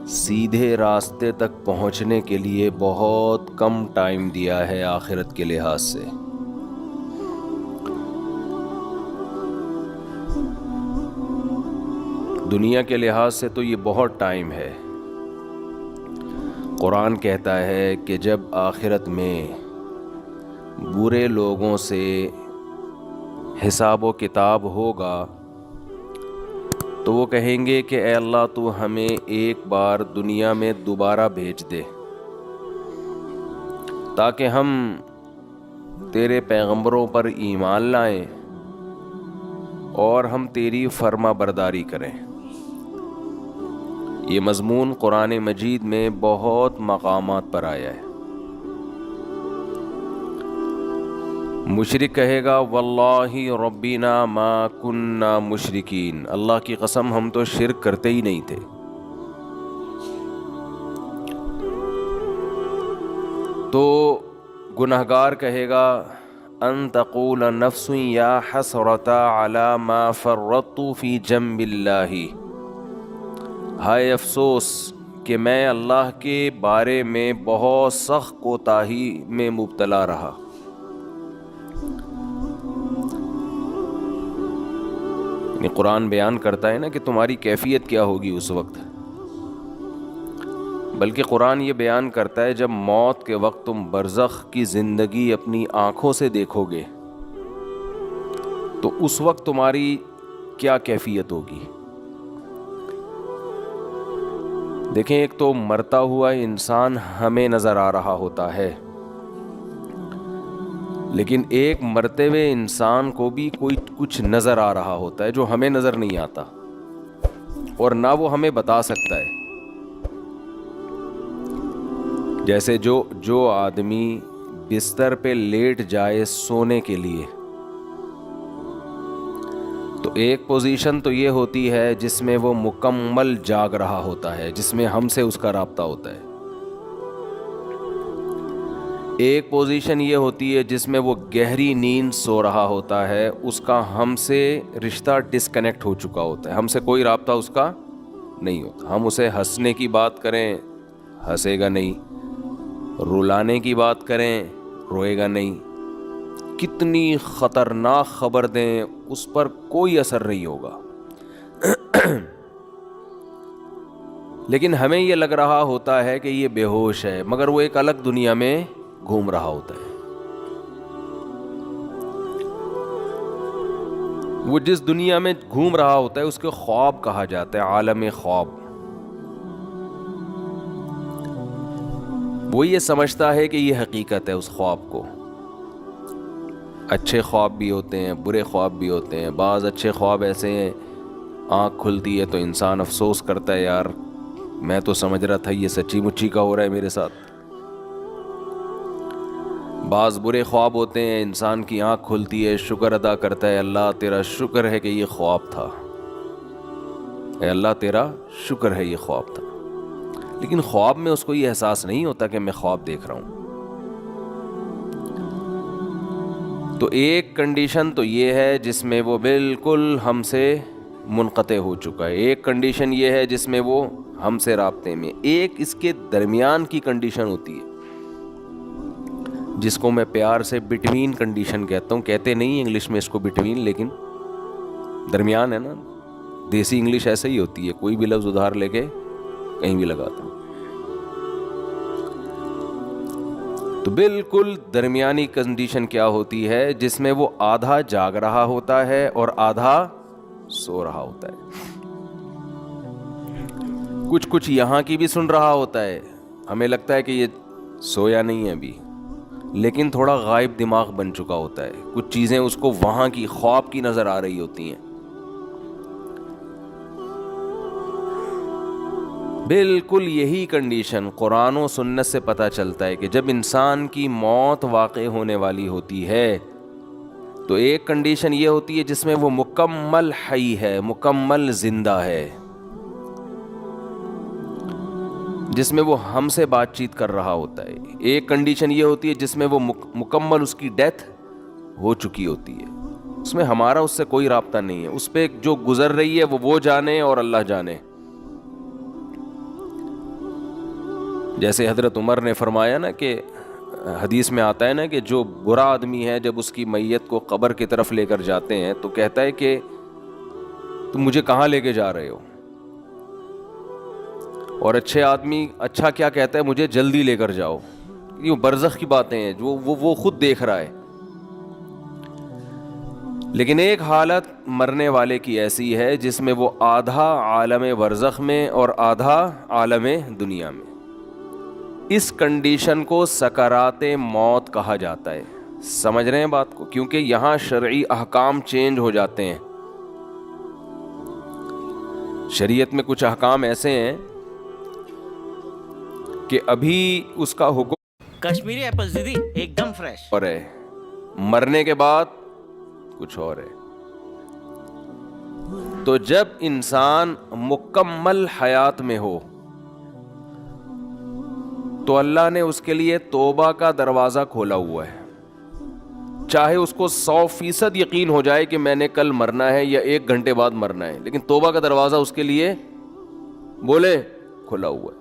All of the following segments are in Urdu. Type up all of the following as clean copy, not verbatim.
سیدھے راستے تک پہنچنے کے لیے بہت کم ٹائم دیا ہے آخرت کے لحاظ سے۔ دنیا کے لحاظ سے تو یہ بہت ٹائم ہے۔ قرآن کہتا ہے کہ جب آخرت میں برے لوگوں سے حساب و کتاب ہوگا تو وہ کہیں گے کہ اے اللہ تو ہمیں ایک بار دنیا میں دوبارہ بھیج دے تاکہ ہم تیرے پیغمبروں پر ایمان لائیں اور ہم تیری فرما برداری کریں۔ یہ مضمون قرآن مجید میں بہت مقامات پر آیا ہے۔ مشرک کہے گا واللہ ربنا ما کننا مشرکین، اللہ کی قسم ہم تو شرک کرتے ہی نہیں تھے۔ تو گنہگار کہے گا ان تقول نفس یا حسرتا علی ما فرطت فی جنب اللہ، ہائے افسوس کہ میں اللہ کے بارے میں بہت سخت کوتاہی میں مبتلا رہا۔ قرآن بیان کرتا ہے نا کہ تمہاری کیفیت کیا ہوگی اس وقت، بلکہ قرآن یہ بیان کرتا ہے جب موت کے وقت تم برزخ کی زندگی اپنی آنکھوں سے دیکھو گے تو اس وقت تمہاری کیا کیفیت ہوگی۔ دیکھیں، ایک تو مرتا ہوا انسان ہمیں نظر آ رہا ہوتا ہے، لیکن ایک مرتے ہوئے انسان کو بھی کوئی کچھ نظر آ رہا ہوتا ہے جو ہمیں نظر نہیں آتا اور نہ وہ ہمیں بتا سکتا ہے۔ جیسے جو آدمی بستر پہ لیٹ جائے سونے کے لیے تو ایک پوزیشن تو یہ ہوتی ہے جس میں وہ مکمل جاگ رہا ہوتا ہے، جس میں ہم سے اس کا رابطہ ہوتا ہے۔ ایک پوزیشن یہ ہوتی ہے جس میں وہ گہری نیند سو رہا ہوتا ہے، اس کا ہم سے رشتہ ڈسکنیکٹ ہو چکا ہوتا ہے، ہم سے کوئی رابطہ اس کا نہیں ہوتا۔ ہم اسے ہنسنے کی بات کریں ہنسے گا نہیں، رلانے کی بات کریں روئے گا نہیں، کتنی خطرناک خبر دیں اس پر کوئی اثر نہیں ہوگا۔ لیکن ہمیں یہ لگ رہا ہوتا ہے کہ یہ بے ہوش ہے، مگر وہ ایک الگ دنیا میں گھوم رہا ہوتا ہے۔ وہ جس دنیا میں گھوم رہا ہوتا ہے اس کے خواب کہا جاتا ہے، عالم خواب۔ وہ یہ سمجھتا ہے کہ یہ حقیقت ہے اس خواب کو۔ اچھے خواب بھی ہوتے ہیں، برے خواب بھی ہوتے ہیں۔ بعض اچھے خواب ایسے ہیں آنکھ کھلتی ہے تو انسان افسوس کرتا ہے، یار میں تو سمجھ رہا تھا یہ سچی مچی کا ہو رہا ہے میرے ساتھ۔ بعض برے خواب ہوتے ہیں، انسان کی آنکھ کھلتی ہے، شکر ادا کرتا ہے، اللہ تیرا شکر ہے کہ یہ خواب تھا، اے اللہ تیرا شکر ہے یہ خواب تھا۔ لیکن خواب میں اس کو یہ احساس نہیں ہوتا کہ میں خواب دیکھ رہا ہوں۔ تو ایک کنڈیشن تو یہ ہے جس میں وہ بالکل ہم سے منقطع ہو چکا ہے، ایک کنڈیشن یہ ہے جس میں وہ ہم سے رابطے میں، ایک اس کے درمیان کی کنڈیشن ہوتی ہے جس کو میں پیار سے بٹوین کنڈیشن کہتا ہوں۔ کہتے نہیں انگلش میں اس کو بٹوین، لیکن درمیان ہے نا، دیسی انگلش ایسے ہی ہوتی ہے، کوئی بھی لفظ ادھار لے کے کہیں بھی لگاتا ہوں۔ تو بالکل درمیانی کنڈیشن کیا ہوتی ہے جس میں وہ آدھا جاگ رہا ہوتا ہے اور آدھا سو رہا ہوتا ہے۔ کچھ یہاں کی بھی سن رہا ہوتا ہے، ہمیں لگتا ہے کہ یہ سویا نہیں ہے ابھی، لیکن تھوڑا غائب دماغ بن چکا ہوتا ہے، کچھ چیزیں اس کو وہاں کی خواب کی نظر آ رہی ہوتی ہیں۔ بالکل یہی کنڈیشن قرآن و سنت سے پتہ چلتا ہے کہ جب انسان کی موت واقع ہونے والی ہوتی ہے تو ایک کنڈیشن یہ ہوتی ہے جس میں وہ مکمل حی ہے، مکمل زندہ ہے، جس میں وہ ہم سے بات چیت کر رہا ہوتا ہے۔ ایک کنڈیشن یہ ہوتی ہے جس میں وہ مکمل اس کی ڈیتھ ہو چکی ہوتی ہے، اس میں ہمارا اس سے کوئی رابطہ نہیں ہے، اس پہ جو گزر رہی ہے وہ جانے اور اللہ جانے۔ جیسے حضرت عمر نے فرمایا نا کہ حدیث میں آتا ہے نا کہ جو برا آدمی ہے جب اس کی میت کو قبر کی طرف لے کر جاتے ہیں تو کہتا ہے کہ تم مجھے کہاں لے کے جا رہے ہو، اور اچھے آدمی اچھا کیا کہتا ہے، مجھے جلدی لے کر جاؤ. یہ برزخ کی باتیں ہیں جو وہ خود دیکھ رہا ہے. لیکن ایک حالت مرنے والے کی ایسی ہے جس میں وہ آدھا عالم برزخ میں اور آدھا عالم دنیا میں. اس کنڈیشن کو سکرات موت کہا جاتا ہے. سمجھ رہے ہیں بات کو؟ کیونکہ یہاں شرعی احکام چینج ہو جاتے ہیں. شریعت میں کچھ احکام ایسے ہیں کہ ابھی اس کا حکم کشمیری ایپل دیدی ایک دم فریش اور ہے، مرنے کے بعد کچھ اور ہے. تو جب انسان مکمل حیات میں ہو تو اللہ نے اس کے لیے توبہ کا دروازہ کھولا ہوا ہے. چاہے اس کو 100% یقین ہو جائے کہ میں نے کل مرنا ہے یا 1 گھنٹے بعد مرنا ہے، لیکن توبہ کا دروازہ اس کے لیے بولے کھلا ہوا ہے.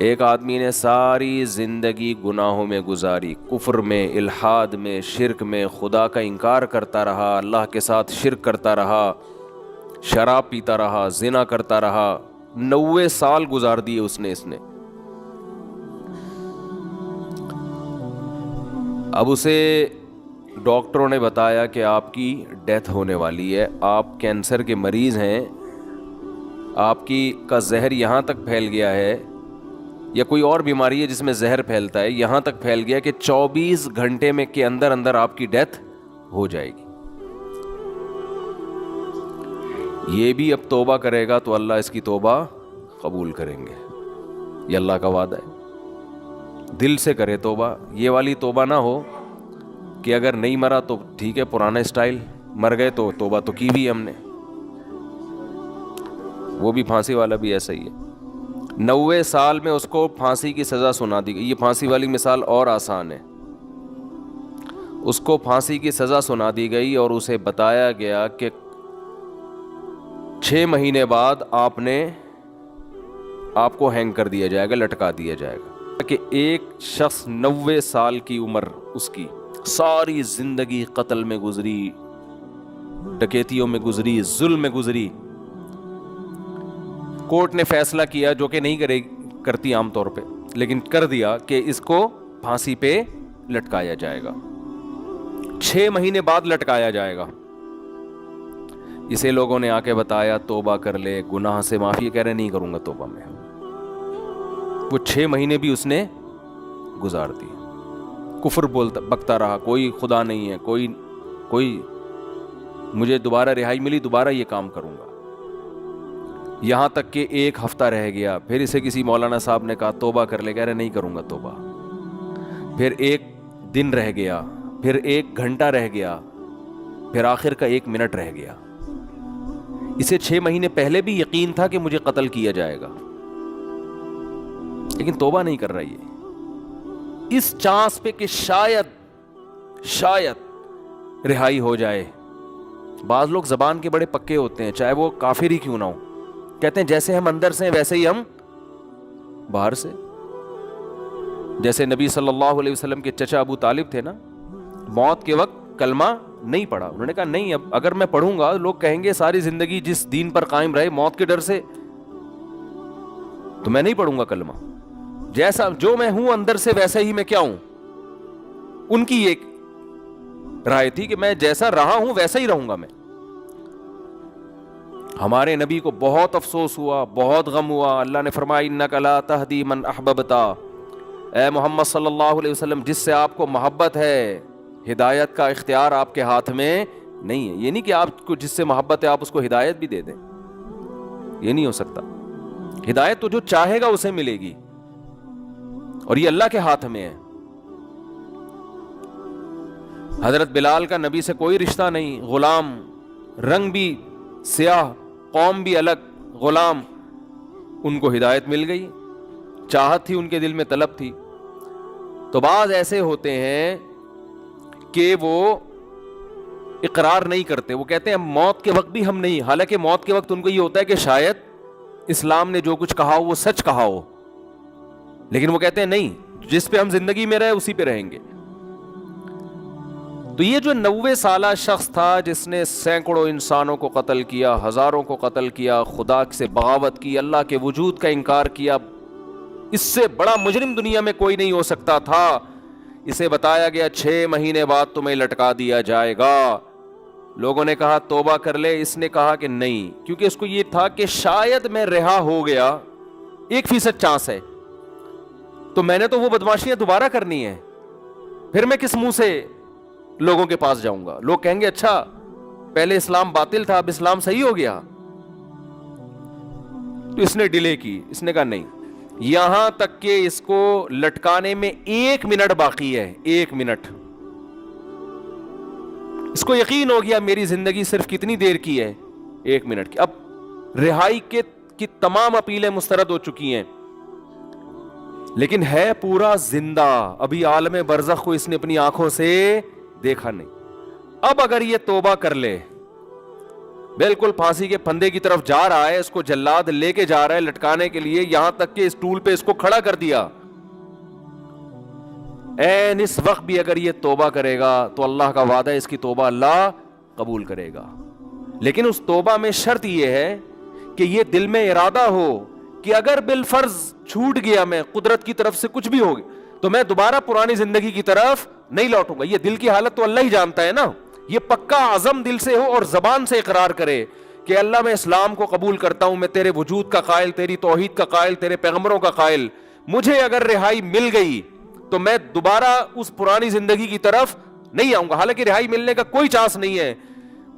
ایک آدمی نے ساری زندگی گناہوں میں گزاری، کفر میں، الحاد میں، شرک میں، خدا کا انکار کرتا رہا، اللہ کے ساتھ شرک کرتا رہا، شراب پیتا رہا، زنا کرتا رہا. 90 سال گزار دیے اس نے. اب اسے ڈاکٹروں نے بتایا کہ آپ کی ڈیتھ ہونے والی ہے، آپ کینسر کے مریض ہیں، آپ کا زہر یہاں تک پھیل گیا ہے، یا کوئی اور بیماری ہے جس میں زہر پھیلتا ہے، یہاں تک پھیل گیا کہ 24 گھنٹے میں کے اندر آپ کی ڈیتھ ہو جائے گی. یہ بھی اب توبہ کرے گا تو اللہ اس کی توبہ قبول کریں گے. یہ اللہ کا وعدہ ہے. دل سے کرے توبہ. یہ والی توبہ نہ ہو کہ اگر نہیں مرا تو ٹھیک ہے پرانا اسٹائل، مر گئے تو توبہ تو کی بھی ہم نے. وہ بھی پھانسی والا بھی ایسا ہی ہے. 90 سال میں اس کو پھانسی کی سزا سنا دی گئی. یہ پھانسی والی مثال اور آسان ہے. اس کو پھانسی کی سزا سنا دی گئی اور اسے بتایا گیا کہ 6 مہینے بعد آپ کو ہینگ کر دیا جائے گا، لٹکا دیا جائے گا. کہ ایک شخص 90 سال کی عمر، اس کی ساری زندگی قتل میں گزری، ڈکیتیوں میں گزری، ظلم میں گزری. کورٹ نے فیصلہ کیا، جو کہ نہیں کرتی عام طور پہ، لیکن کر دیا کہ اس کو پھانسی پہ لٹکایا جائے گا. 6 مہینے بعد لٹکایا جائے گا. اسے لوگوں نے آ کے بتایا توبہ کر لے، گناہ سے معافی. کہہ رہے نہیں کروں گا توبہ میں. وہ 6 مہینے بھی اس نے گزار دی. کفر بکتا رہا، کوئی خدا نہیں ہے، کوئی مجھے دوبارہ رہائی ملی دوبارہ یہ کام کروں گا. یہاں تک کہ 1 ہفتہ رہ گیا. پھر اسے کسی مولانا صاحب نے کہا توبہ کر لے. کہہ رہے نہیں کروں گا توبہ. پھر 1 دن رہ گیا، پھر 1 گھنٹہ رہ گیا، پھر آخر کا 1 منٹ رہ گیا. اسے 6 مہینے پہلے بھی یقین تھا کہ مجھے قتل کیا جائے گا، لیکن توبہ نہیں کر رہی ہے. اس چانس پہ کہ شاید رہائی ہو جائے. بعض لوگ زبان کے بڑے پکے ہوتے ہیں، چاہے وہ کافر ہی کیوں نہ ہو. کہتے ہیں جیسے ہم اندر سے ہیں ویسے ہی ہم باہر سے. جیسے نبی صلی اللہ علیہ وسلم کے چچا ابو طالب تھے نا، موت کے وقت کلمہ نہیں پڑھا. انہوں نے کہا نہیں، اب اگر میں پڑھوں گا لوگ کہیں گے ساری زندگی جس دین پر قائم رہے موت کے ڈر سے، تو میں نہیں پڑھوں گا کلمہ. جیسا جو میں ہوں اندر سے ویسا ہی میں کیا ہوں. ان کی ایک رائے تھی کہ میں جیسا رہا ہوں ویسا ہی رہوں گا میں. ہمارے نبی کو بہت افسوس ہوا، بہت غم ہوا. اللہ نے فرمایا انک لا تہدی من احببت، اے محمد صلی اللہ علیہ وسلم جس سے آپ کو محبت ہے، ہدایت کا اختیار آپ کے ہاتھ میں نہیں ہے. یہ نہیں کہ آپ کو جس سے محبت ہے آپ اس کو ہدایت بھی دے دیں، یہ نہیں ہو سکتا. ہدایت تو جو چاہے گا اسے ملے گی، اور یہ اللہ کے ہاتھ میں ہے. حضرت بلال کا نبی سے کوئی رشتہ نہیں، غلام، رنگ بھی سیاہ، قوم بھی الگ، غلام. ان کو ہدایت مل گئی، چاہت تھی ان کے دل میں، طلب تھی. تو بعض ایسے ہوتے ہیں کہ وہ اقرار نہیں کرتے. وہ کہتے ہیں موت کے وقت بھی ہم نہیں، حالانکہ موت کے وقت ان کو یہ ہوتا ہے کہ شاید اسلام نے جو کچھ کہا ہو وہ سچ کہا ہو, لیکن وہ کہتے ہیں نہیں, جس پہ ہم زندگی میں رہے اسی پہ رہیں گے. تو یہ جو 90 سالہ شخص تھا جس نے سینکڑوں انسانوں کو قتل کیا, ہزاروں کو قتل کیا, خدا سے بغاوت کی, اللہ کے وجود کا انکار کیا, اس سے بڑا مجرم دنیا میں کوئی نہیں ہو سکتا تھا. اسے بتایا گیا 6 مہینے بعد تمہیں لٹکا دیا جائے گا. لوگوں نے کہا توبہ کر لے, اس نے کہا کہ نہیں, کیونکہ اس کو یہ تھا کہ شاید میں رہا ہو گیا, 1% چانس ہے, تو میں نے تو وہ بدماشیاں دوبارہ کرنی ہیں, پھر میں کس منہ سے لوگوں کے پاس جاؤں گا؟ لوگ کہیں گے اچھا پہلے اسلام باطل تھا اب اسلام صحیح ہو گیا. تو اس نے ڈیلے کی, اس نے کہا نہیں, یہاں تک کہ اس کو لٹکانے میں 1 منٹ باقی ہے, 1 منٹ. اس کو یقین ہو گیا میری زندگی صرف کتنی دیر کی ہے, 1 منٹ کی. اب رہائی کی تمام اپیلیں مسترد ہو چکی ہیں, لیکن ہے پورا زندہ, ابھی عالم برزخ کو اس نے اپنی آنکھوں سے دیکھا نہیں. اب اگر یہ توبہ کر لے, بالکل پھانسی کے پھندے کی طرف جا رہا ہے, اس کو جلاد لے کے جا رہا ہے لٹکانے کے لیے, یہاں تک کہ اس ٹول پہ اس کو کھڑا کر دیا, این اس وقت بھی اگر یہ توبہ کرے گا تو اللہ کا وعدہ ہے اس کی توبہ اللہ قبول کرے گا. لیکن اس توبہ میں شرط یہ ہے کہ یہ دل میں ارادہ ہو کہ اگر بالفرض چھوٹ گیا میں, قدرت کی طرف سے کچھ بھی ہوگی, تو میں دوبارہ پرانی زندگی کی طرف نہیں لوٹوں گا. یہ دل کی حالت تو اللہ ہی جانتا ہے نا. یہ پکا عزم دل سے ہو اور زبان سے اقرار کرے کہ اللہ میں اسلام کو قبول کرتا ہوں, میں تیرے وجود کا قائل, تیری توحید کا قائل, تیرے پیغمبروں کا قائل, مجھے اگر رہائی مل گئی تو میں دوبارہ اس پرانی زندگی کی طرف نہیں آؤں گا. حالانکہ رہائی ملنے کا کوئی چانس نہیں ہے.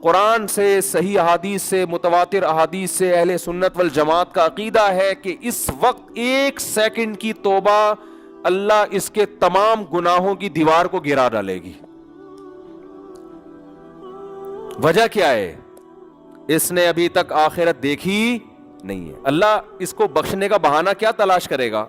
قرآن سے, صحیح احادیث سے, متواتر احادیث سے اہل سنت والجماعت کا عقیدہ ہے کہ اس وقت 1 سیکنڈ کی توبہ اللہ اس کے تمام گناہوں کی دیوار کو گرا ڈالے گی. وجہ کیا ہے؟ اس نے ابھی تک آخرت دیکھی نہیں ہے. اللہ اس کو بخشنے کا بہانہ کیا تلاش کرے گا؟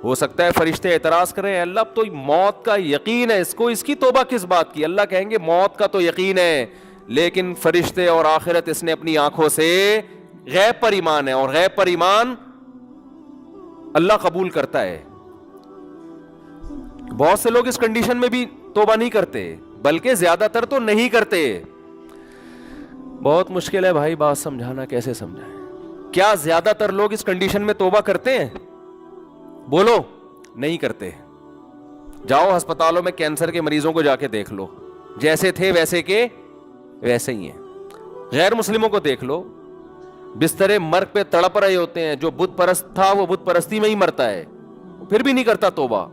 ہو سکتا ہے فرشتے اعتراض کریں, اللہ اب تو موت کا یقین ہے اس کو, اس کی توبہ کس بات کی؟ اللہ کہیں گے موت کا تو یقین ہے, لیکن فرشتے اور آخرت اس نے اپنی آنکھوں سے غیب پر ایمان ہے, اور غیب پر ایمان اللہ قبول کرتا ہے. بہت سے لوگ اس کنڈیشن میں بھی توبہ نہیں کرتے, بلکہ زیادہ تر تو نہیں کرتے. بہت مشکل ہے بھائی بات سمجھانا, کیسے سمجھائیں؟ کیا زیادہ تر لوگ اس کنڈیشن میں توبہ کرتے ہیں؟ بولو. نہیں کرتے. جاؤ ہسپتالوں میں کینسر کے مریضوں کو جا کے دیکھ لو, جیسے تھے ویسے کے ویسے ہی ہیں. غیر مسلموں کو دیکھ لو, بسترے مرگ پہ تڑپ رہے ہوتے ہیں. جو بت پرست تھا وہ بت پرستی میں ہی مرتا ہے, پھر بھی نہیں کرتا توبہ.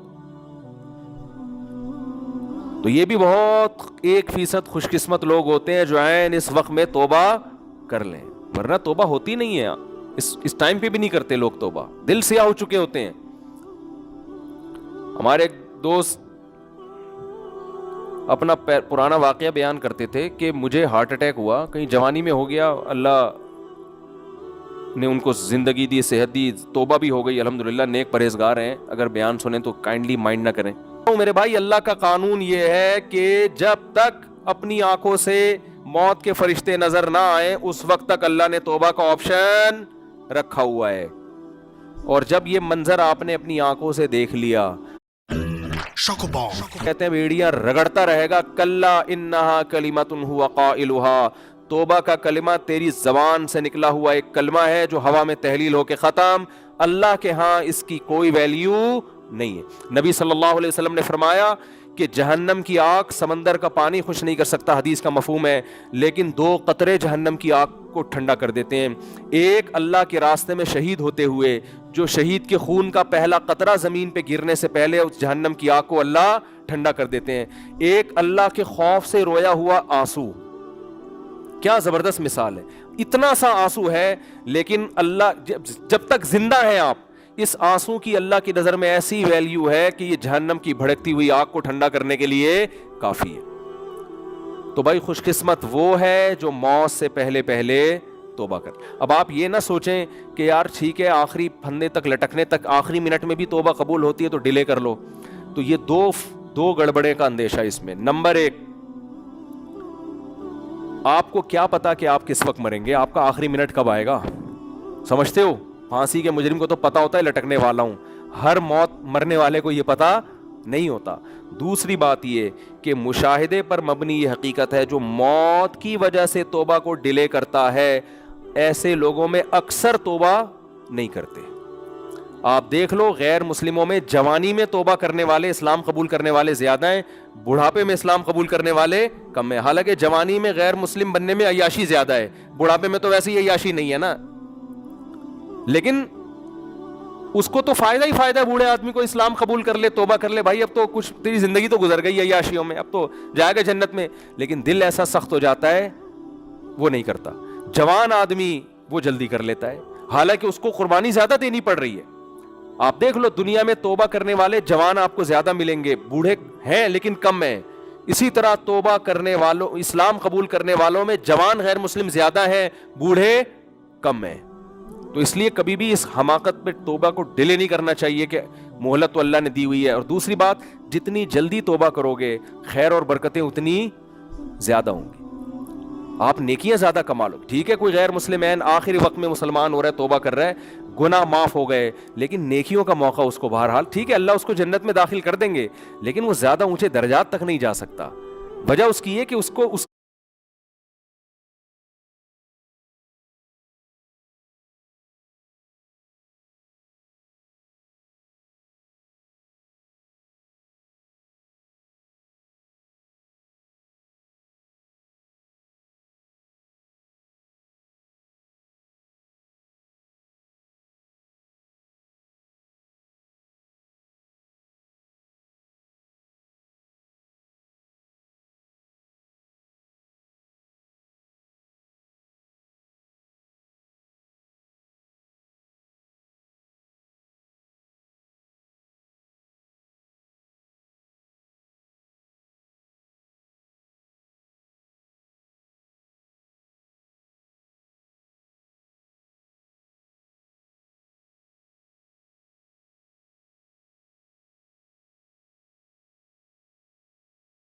تو یہ بھی بہت 1% خوش قسمت لوگ ہوتے ہیں جو عین اس وقت میں توبہ کر لیں, ورنہ توبہ ہوتی نہیں ہے. اس ٹائم پہ بھی نہیں کرتے لوگ توبہ, دل سیاہ ہو چکے ہوتے ہیں. ہمارے ایک دوست اپنا پرانا واقعہ بیان کرتے تھے کہ مجھے ہارٹ اٹیک ہوا, کہیں جوانی میں ہو گیا, اللہ نے ان کو زندگی دی, صحت دی, توبہ بھی ہو گئی الحمدللہ, نیک پرہیزگار ہیں. اگر بیان سنیں تو کائنڈلی مائنڈ نہ کریں. میرے بھائی, اللہ کا قانون یہ ہے کہ جب تک اپنی آنکھوں سے موت کے فرشتے نظر نہ آئے اس وقت تک اللہ نے توبہ کا آپشن رکھا ہوا ہے. اور جب یہ منظر آپ نے اپنی آنکھوں سے دیکھ لیا, کہتے ہیں بیڑیاں رگڑتا رہے گا, کلا انہا کلمۃ ہوا قائلھا, توبہ کا کلمہ تیری زبان سے نکلا ہوا ایک کلمہ ہے جو ہوا میں تحلیل ہو کے ختم. اللہ کے ہاں اس کی کوئی ویلیو نہیں ہے. نبی صلی اللہ علیہ وسلم نے فرمایا کہ جہنم کی آگ سمندر کا پانی خوش نہیں کر سکتا, حدیث کا مفہوم ہے, لیکن 2 قطرے جہنم کی آگ کو ٹھنڈا کر دیتے ہیں. ایک اللہ کے راستے میں شہید ہوتے ہوئے, جو شہید کے خون کا پہلا قطرہ زمین پہ گرنے سے پہلے اس جہنم کی آگ کو اللہ ٹھنڈا کر دیتے ہیں. ایک اللہ کے خوف سے رویا ہوا آنسو, کیا زبردست مثال ہے. اتنا سا آنسو ہے, لیکن اللہ جب تک زندہ ہیں آپ, اس آنسو کی اللہ کی نظر میں ایسی ویلیو ہے کہ یہ جہنم کی بھڑکتی ہوئی آگ کو ٹھنڈا کرنے کے لیے کافی ہے. تو بھائی خوش قسمت وہ ہے جو موت سے پہلے توبہ کر. اب آپ یہ نہ سوچیں کہ یار ٹھیک ہے آخری پھندے تک لٹکنے تک آخری منٹ میں بھی توبہ قبول ہوتی ہے تو ڈیلے کر لو. تو یہ دو گڑبڑے کا اندیشہ اس میں. نمبر 1, آپ کو کیا پتا کہ آپ کس وقت مریں گے, آپ کا آخری منٹ کب آئے گا؟ سمجھتے ہو؟ پھانسی کے مجرم کو تو پتا ہوتا ہے لٹکنے والا ہوں، ہر موت مرنے والے کو یہ پتا نہیں ہوتا۔ دوسری بات یہ کہ مشاہدے پر مبنی یہ حقیقت ہے، جو موت کی وجہ سے توبہ کو ڈیلے کرتا ہے ایسے لوگوں میں اکثر توبہ نہیں کرتے۔ آپ دیکھ لو غیر مسلموں میں جوانی میں توبہ کرنے والے، اسلام قبول کرنے والے زیادہ ہیں، بڑھاپے میں اسلام قبول کرنے والے کم ہیں۔ حالانکہ جوانی میں غیر مسلم بننے میں عیاشی زیادہ ہے، بڑھاپے میں تو ویسے ہی عیاشی نہیں ہے نا، لیکن اس کو تو فائدہ ہی فائدہ ہے، بوڑھے آدمی کو اسلام قبول کر لے، توبہ کر لے، بھائی اب تو کچھ تیری زندگی تو گزر گئی عیاشیوں میں، اب تو جائے گا جنت میں، لیکن دل ایسا سخت ہو جاتا ہے وہ نہیں کرتا۔ جوان آدمی وہ جلدی کر لیتا ہے، حالانکہ اس کو قربانی زیادہ دینی پڑ رہی ہے۔ آپ دیکھ لو دنیا میں توبہ کرنے والے جوان آپ کو زیادہ ملیں گے، بوڑھے ہیں لیکن کم ہیں۔ اسی طرح توبہ کرنے والوں، اسلام قبول کرنے والوں میں جوان غیر مسلم زیادہ ہیں، بوڑھے کم ہیں۔ تو اس لیے کبھی بھی اس حماقت پہ توبہ کو ڈیلے نہیں کرنا چاہیے کہ مہلت تو اللہ نے دی ہوئی ہے۔ اور دوسری بات، جتنی جلدی توبہ کرو گے خیر اور برکتیں اتنی زیادہ ہوں گی، آپ نیکیاں زیادہ کما لو۔ ٹھیک ہے کوئی غیر مسلم آخری وقت میں مسلمان ہو رہا ہے، توبہ کر رہا ہے، گناہ معاف ہو گئے، لیکن نیکیوں کا موقع اس کو بہرحال، ٹھیک ہے اللہ اس کو جنت میں داخل کر دیں گے، لیکن وہ زیادہ اونچے درجات تک نہیں جا سکتا۔ وجہ اس کی ہے کہ اس کو اس